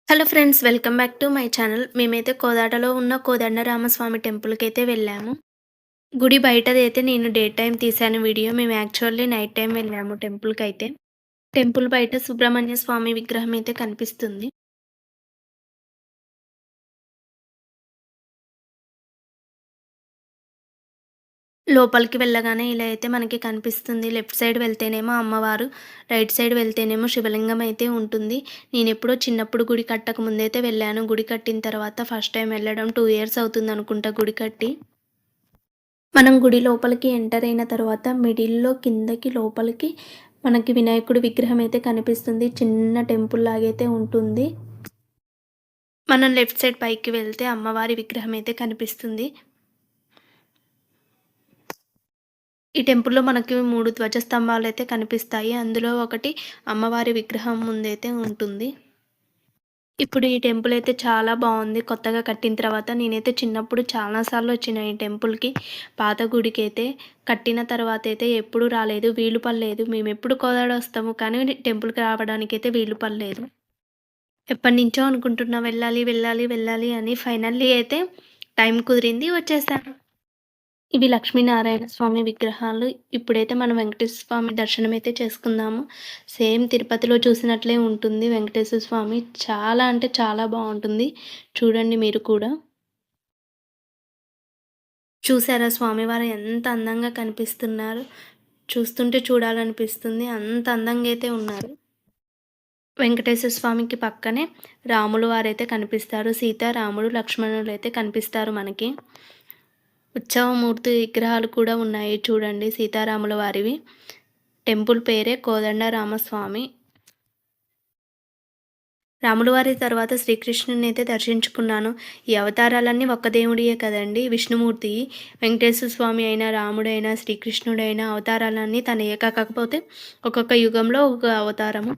Hello friends, welcome back to my channel. మేమైతే కోదాడలో ఉన్న కోదండరామస్వామి టెంపుల్‌కైతే వెళ్ళాము. గుడి బయటదైతే నేను డే టైమ్ తీశాను వీడియో. మేము యాక్చువల్లీ నైట్ టైమ్ వెళ్ళాము టెంపుల్‌కైతే. టెంపుల్ బయట సుబ్రహ్మణ్య స్వామి విగ్రహం అయితే కనిపిస్తుంది. లోపలికి వెళ్ళగానే ఇలా అయితే మనకి కనిపిస్తుంది. లెఫ్ట్ సైడ్ వెళ్తేనేమో అమ్మవారు, రైట్ సైడ్ వెళ్తేనేమో శివలింగం అయితే ఉంటుంది. నేనెప్పుడో చిన్నప్పుడు గుడి కట్టక ముందైతే వెళ్ళాను. గుడి కట్టిన తర్వాత ఫస్ట్ టైమ్ వెళ్ళడం 2 ఇయర్స్ అవుతుందనుకుంటా గుడి కట్టి. మనం గుడి లోపలికి ఎంటర్ అయిన తర్వాత మిడిల్‌లో కిందకి లోపలికి మనకి వినాయకుడి విగ్రహం అయితే కనిపిస్తుంది. చిన్న టెంపుల్ లాగైతే ఉంటుంది. మనం లెఫ్ట్ సైడ్ పైకి వెళ్తే అమ్మవారి విగ్రహం అయితే కనిపిస్తుంది. ఈ టెంపుల్‌లో మనకి 3 ధ్వజస్తంభాలైతే కనిపిస్తాయి. అందులో ఒకటి అమ్మవారి విగ్రహం ముందైతే ఉంటుంది. ఇప్పుడు ఈ టెంపుల్ అయితే చాలా బావుంది. కొత్తగా కట్టిన తర్వాత నేనైతే చిన్నప్పుడు చాలా సార్లు వచ్చిన ఈ టెంపుల్‌కి. పాత గుడికైతే కట్టిన తర్వాత అయితే ఎప్పుడు రాలేదు. వీలు పడలేదు. మేమెప్పుడు కోదాడ వస్తాము కానీ టెంపుల్‌కి రావడానికైతే వీలు పడలేదు. ఎప్పటినుంచో అనుకుంటున్నా వెళ్ళాలి, వెళ్ళాలి, వెళ్ళాలి అని. ఫైనల్లీ అయితే టైం కుదిరింది, వచ్చేసాను. ఇవి లక్ష్మీనారాయణ స్వామి విగ్రహాలు. ఇప్పుడైతే మనం వెంకటేశ్వర స్వామి దర్శనమైతే చేసుకుందాము. సేమ్ తిరుపతిలో చూసినట్లే ఉంటుంది వెంకటేశ్వర స్వామి. చాలా అంటే చాలా బావుంటుంది. చూడండి మీరు కూడా. చూసారా స్వామివారు ఎంత అందంగా కనిపిస్తున్నారు. చూస్తుంటే చూడాలనిపిస్తుంది. అంత అందంగా అయితే ఉన్నారు. వెంకటేశ్వర స్వామికి పక్కనే రాముల వారైతే కనిపిస్తారు. సీత, రాముడు, లక్ష్మణులైతే కనిపిస్తారు మనకి. ఉత్సవమూర్తి విగ్రహాలు కూడా ఉన్నాయి చూడండి, సీతారాముల వారివి. టెంపుల్ పేరే కోదండరామస్వామి. రాముల వారి తర్వాత శ్రీకృష్ణుని అయితే దర్శించుకున్నాను. ఈ అవతారాలన్నీ ఒక్క దేవుడియే కదండీ! విష్ణుమూర్తి. వెంకటేశ్వర స్వామి అయినా, రాముడైనా, శ్రీకృష్ణుడైనా అవతారాలన్నీ తనయే. కాకపోతే ఒక్కొక్క యుగంలో ఒక అవతారము.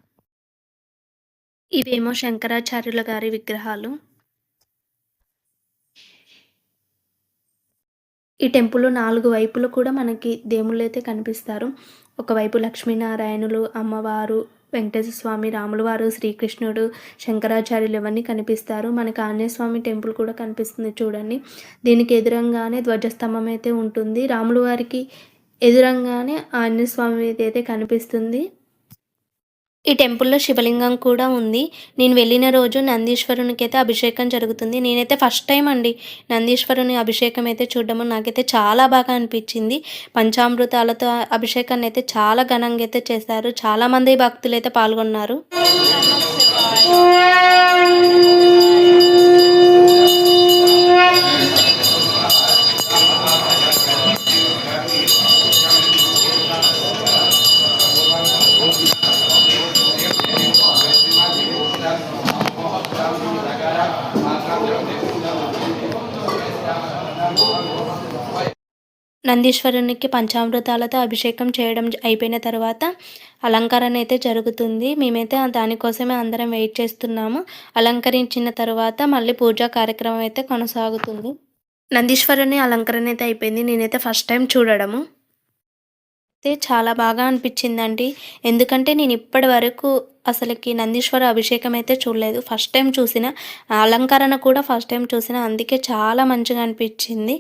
ఇవేమో శంకరాచార్యుల గారి విగ్రహాలు. ఈ టెంపుల్‌లో 4 వైపులు కూడా మనకి దేవుళ్ళైతే కనిపిస్తారు. ఒకవైపు లక్ష్మీనారాయణులు, అమ్మవారు, వెంకటేశ్వర స్వామి, రాముల వారు, శ్రీకృష్ణుడు, శంకరాచార్యులు ఇవన్నీ కనిపిస్తారు. మనకి ఆంజనేయ స్వామి టెంపుల్ కూడా కనిపిస్తుంది చూడండి. దీనికి ఎదురంగానే ధ్వజస్తంభం అయితే ఉంటుంది. రాముల వారికి ఎదురంగానే ఆంజనేయ స్వామిదైతే కనిపిస్తుంది. ఈ టెంపుల్‌లో శివలింగం కూడా ఉంది. నేను వెళ్ళిన రోజు నందీశ్వరునికైతే అభిషేకం జరుగుతుంది. నేనైతే ఫస్ట్ టైమ్ అండి నందీశ్వరుని అభిషేకం అయితే చూడడము. నాకైతే చాలా బాగా అనిపించింది. పంచామృతాలతో అభిషేకాన్నయితే చాలా ఘనంగా అయితే చేశారు. చాలామంది భక్తులైతే పాల్గొన్నారు. నందీశ్వరునికి పంచామృతాలతో అభిషేకం చేయడం అయిపోయిన తర్వాత అలంకరణ అయితే జరుగుతుంది. మేమైతే దానికోసమే అందరం వెయిట్ చేస్తున్నాము. అలంకరించిన తర్వాత మళ్ళీ పూజా కార్యక్రమం అయితే కొనసాగుతుంది. నందీశ్వరుని అలంకరణ అయితే అయిపోయింది. నేనైతే ఫస్ట్ టైం చూడడము. అయితే చాలా బాగా అనిపించిందండి. ఎందుకంటే నేను ఇప్పటి వరకు అసలకి నందీశ్వర అభిషేకం అయితే చూడలేదు. ఫస్ట్ టైం చూసిన. అలంకరణ కూడా ఫస్ట్ టైం చూసిన. అందుకే చాలా మంచిగా అనిపించింది.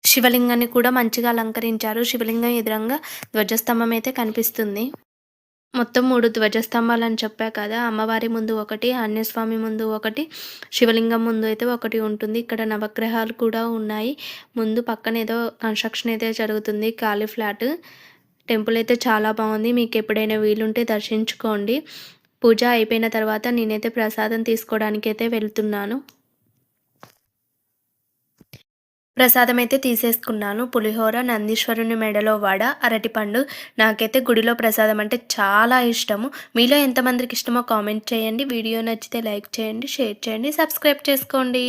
శివలింగాన్ని కూడా మంచిగా అలంకరించారు. శివలింగం ఎదురంగా ధ్వజస్తంభం అయితే కనిపిస్తుంది. మొత్తం 3 ధ్వజస్తంభాలని చెప్పా కదా! అమ్మవారి ముందు ఒకటి, ఆంజనేయస్వామి ముందు ఒకటి, శివలింగం ముందు అయితే ఒకటి ఉంటుంది. ఇక్కడ నవగ్రహాలు కూడా ఉన్నాయి. ముందు పక్కన ఏదో కన్‌స్ట్రక్షన్ అయితే జరుగుతుంది. ఖాళీ ఫ్లాట్. టెంపుల్ అయితే చాలా బావుంది. మీకెప్పుడైనా వీలుంటే దర్శించుకోండి. పూజ అయిపోయిన తర్వాత నేనైతే ప్రసాదం తీసుకోవడానికైతే వెళ్తున్నాను. ప్రసాదమైతే తీసేసుకున్నాను. పులిహోర, నందీశ్వరుని మెడలో వడ, అరటిపండు. నాకైతే గుడిలో ప్రసాదం అంటే చాలా ఇష్టము. మీలో ఎంతమందికి ఇష్టమో కామెంట్ చేయండి. వీడియో నచ్చితే లైక్ చేయండి, షేర్ చేయండి, సబ్స్క్రైబ్ చేసుకోండి.